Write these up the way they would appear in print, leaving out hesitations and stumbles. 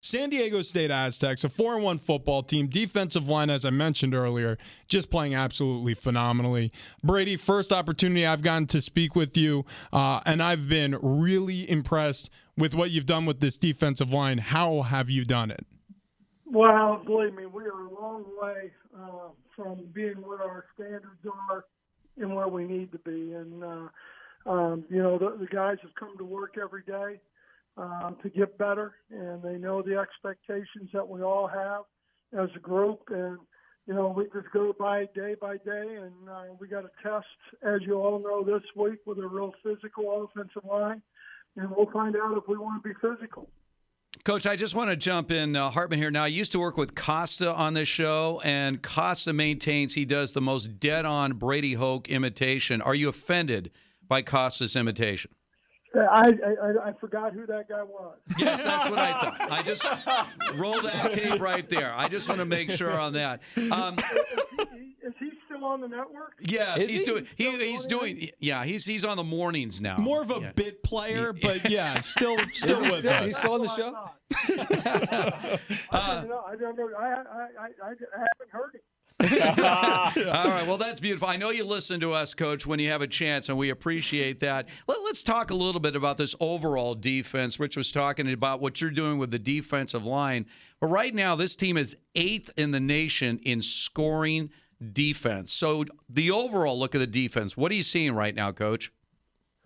San Diego State Aztecs, a 4-1 football team, defensive line, as I mentioned earlier, just playing absolutely phenomenally. Brady, first opportunity I've gotten to speak with you, and I've been really impressed with what you've done with this defensive line. How have you done it? Well, believe me, we are a long way from being where our standards are and where we need to be. And, the guys have come to work every day to get better, and they know the expectations that we all have as a group. And, we just go by day, and we got a test, as you all know, this week with a real physical offensive line, and we'll find out if we want to be physical. Coach, I just want to jump in, Hartman here. Now, I used to work with Costa on this show, and Costa maintains he does the most dead-on Brady Hoke imitation. Are you offended by Costa's imitation? I forgot who that guy was. Yes, that's what I thought. I just roll that tape right there. I just want to make sure on that. Is he still on the network? Yes, he's doing. Yeah, he's on the mornings now. More of a bit player, but yeah, still with us. He's still on the show. I haven't heard him. All right, well, that's beautiful. I know you listen to us, Coach, when you have a chance, and we appreciate that. Let's talk a little bit about this overall defense. Rich was talking about what you're doing with the defensive line. But right now, this team is 8th in the nation in scoring defense. So the overall look at the defense, what are you seeing right now, Coach?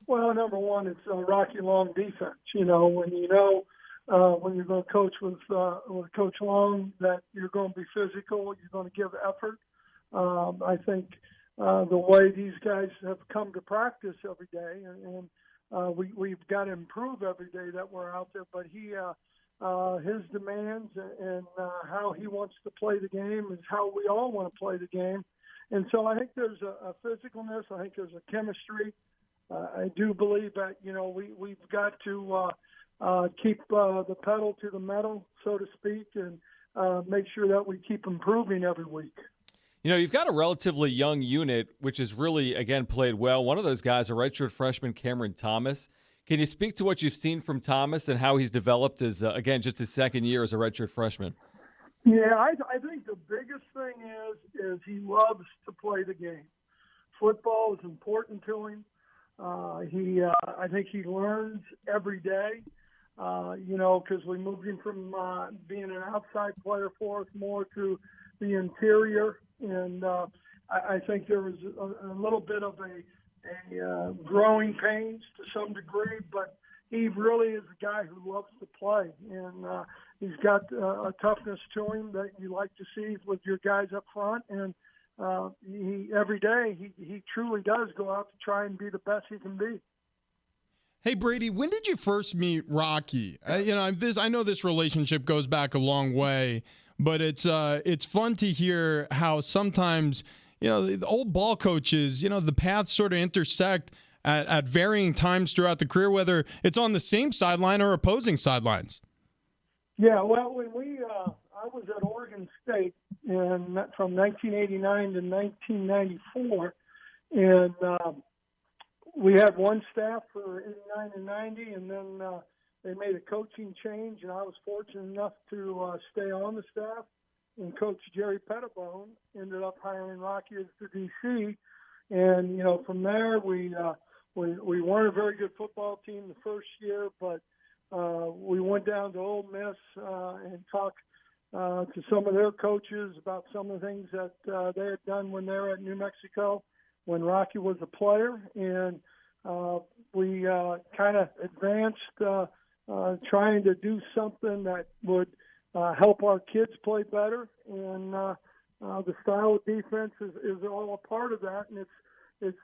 Well, number one, it's a Rocky Long defense. When you're going to coach with Coach Long, that you're going to be physical, you're going to give effort. I think the way these guys have come to practice every day, and we've got to improve every day that we're out there. But his demands and how he wants to play the game is how we all want to play the game. And so I think there's a physicalness. I think there's a chemistry. I do believe that we've got to keep the pedal to the metal, so to speak, and make sure that we keep improving every week. You've got a relatively young unit, which has really, again, played well. One of those guys, a redshirt freshman, Cameron Thomas. Can you speak to what you've seen from Thomas and how he's developed as, again, just his second year as a redshirt freshman? Yeah, I think the biggest thing is he loves to play the game. Football is important to him. I think he learns every day. Because we moved him from being an outside player for us more to the interior. And I think there was a little bit of a growing pains to some degree, but he really is a guy who loves to play. And he's got a toughness to him that you like to see with your guys up front. And every day he truly does go out to try and be the best he can be. Hey, Brady, when did you first meet Rocky? I know this relationship goes back a long way, but it's fun to hear how sometimes, the old ball coaches, the paths sort of intersect at varying times throughout the career, whether it's on the same sideline or opposing sidelines. Yeah, well, when I was at Oregon State from 1989 to 1994, and we had one staff for 89 and 90, and then they made a coaching change, and I was fortunate enough to stay on the staff. And Coach Jerry Pettibone ended up hiring Rocky as the DC. And, from there, we weren't a very good football team the first year, but we went down to Ole Miss and talked to some of their coaches about some of the things that they had done when they were at New Mexico, when Rocky was a player, and we kind of advanced trying to do something that would help our kids play better, and the style of defense is all a part of that, and it's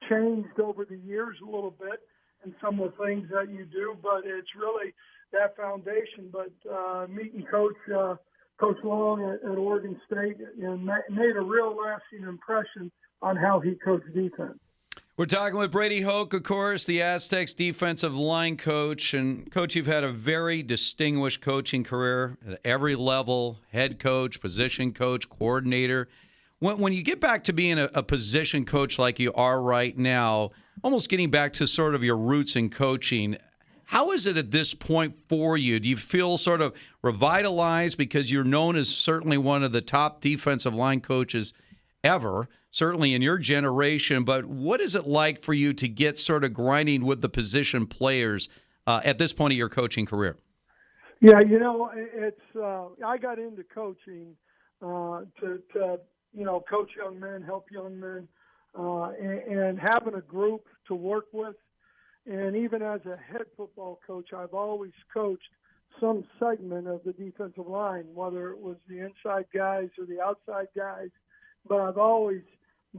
changed over the years a little bit in some of the things that you do, but it's really that foundation. But meeting Coach Long at Oregon State and made a real lasting impression on how he coached defense. We're talking with Brady Hoke, of course, the Aztecs defensive line coach. And, Coach, you've had a very distinguished coaching career at every level, head coach, position coach, coordinator. When you get back to being a position coach like you are right now, almost getting back to sort of your roots in coaching, How is it at this point for you? Do you feel sort of revitalized because you're known as certainly one of the top defensive line coaches ever, certainly in your generation, but what is it like for you to get sort of grinding with the position players at this point of your coaching career? Yeah, it's I got into coaching to coach young men, help young men, and having a group to work with. And even as a head football coach, I've always coached some segment of the defensive line, whether it was the inside guys or the outside guys. But I've always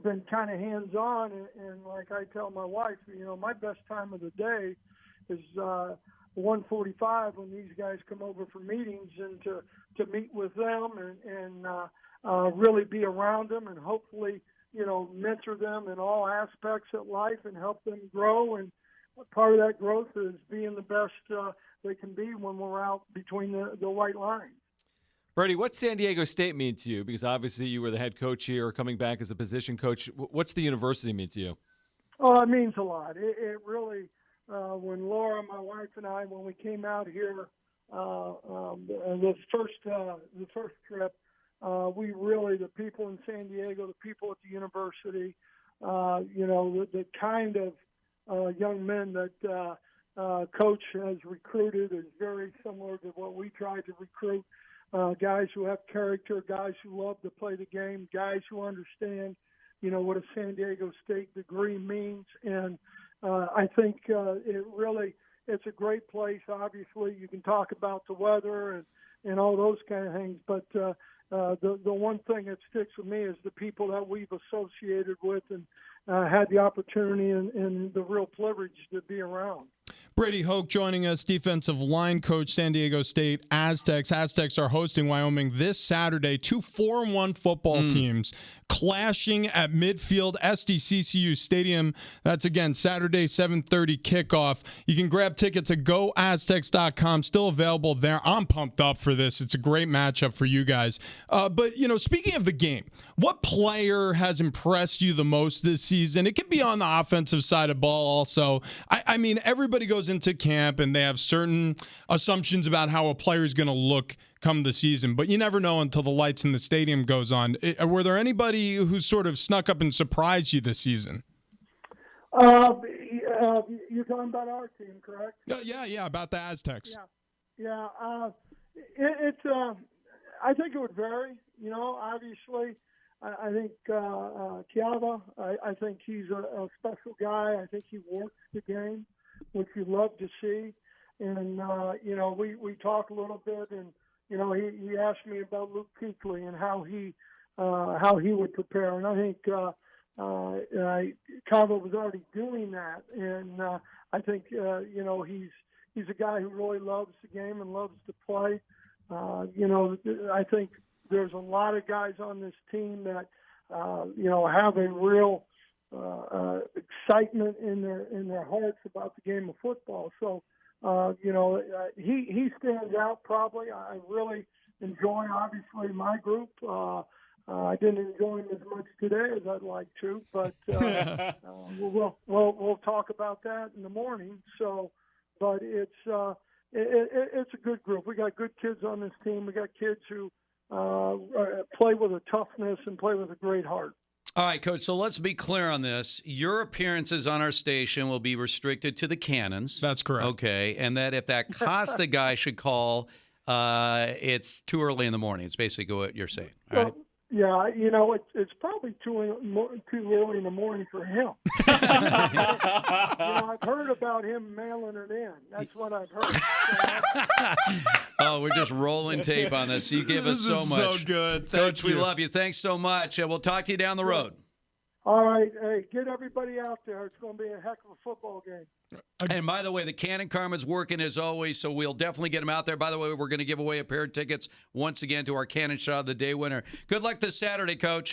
been kind of hands-on, and like I tell my wife, my best time of the day is 1:45 when these guys come over for meetings, and to meet with them and really be around them and hopefully mentor them in all aspects of life and help them grow. And part of that growth is being the best they can be when we're out between the white lines. Brady, what's San Diego State mean to you? Because obviously you were the head coach here, coming back as a position coach. What's the university mean to you? Oh, it means a lot. It really, when Laura, my wife, and I, when we came out here the first trip, we really, the people in San Diego, the people at the university, the kind of young men that Coach has recruited is very similar to what we tried to recruit. Guys who have character, guys who love to play the game, guys who understand, what a San Diego State degree means. And I think it's a great place. Obviously, you can talk about the weather and all those kind of things, but the one thing that sticks with me is the people that we've associated with and had the opportunity and the real privilege to be around. Brady Hoke joining us, defensive line coach, San Diego State Aztecs. Aztecs are hosting Wyoming this Saturday. 2 4-1 football teams clashing at midfield Sdsu Stadium. That's, again, Saturday, 7:30 kickoff. You can grab tickets at goaztecs.com. Still available there. I'm pumped up for this. It's a great matchup for you guys. But, speaking of the game, what player has impressed you the most this season? It could be on the offensive side of ball also. I mean, everybody goes into camp and they have certain assumptions about how a player is going to look come the season, but you never know until the lights in the stadium goes on. Were there anybody who sort of snuck up and surprised you this season? You're talking about our team, correct? Yeah, about the Aztecs. Yeah. I think it would vary. Obviously, I think Kiava, I think he's a special guy. I think he works the game, which you love to see. And, we talk a little bit, and, he asked me about Luke Kuechly and how he would prepare. And I think Kiava was already doing that. And I think, he's a guy who really loves the game and loves to play. I think there's a lot of guys on this team that, have a real excitement in their hearts about the game of football. So, he stands out probably. I really enjoy, obviously, my group. I didn't enjoy him as much today as I'd like to, but we'll talk about that in the morning. So, but it's a good group. We got good kids on this team. We got kids who play with a toughness and play with a great heart. All right, Coach, so let's be clear on this. Your appearances on our station will be restricted to the Cannons. That's correct. Okay, and that if that Costa guy should call, it's too early in the morning. It's basically what you're saying. All right? Yeah, it's probably too early in the morning for him. I've heard about him mailing it in. That's what I've heard. Oh, we're just rolling tape on this. You give us so much. So good. Coach, we love you. Thanks so much, and we'll talk to you down the road. All right. Hey, get everybody out there. It's going to be a heck of a football game. And by the way, the Cannon Karma's working as always, so we'll definitely get them out there. By the way, we're going to give away a pair of tickets once again to our Cannon Shot of the Day winner. Good luck this Saturday, Coach.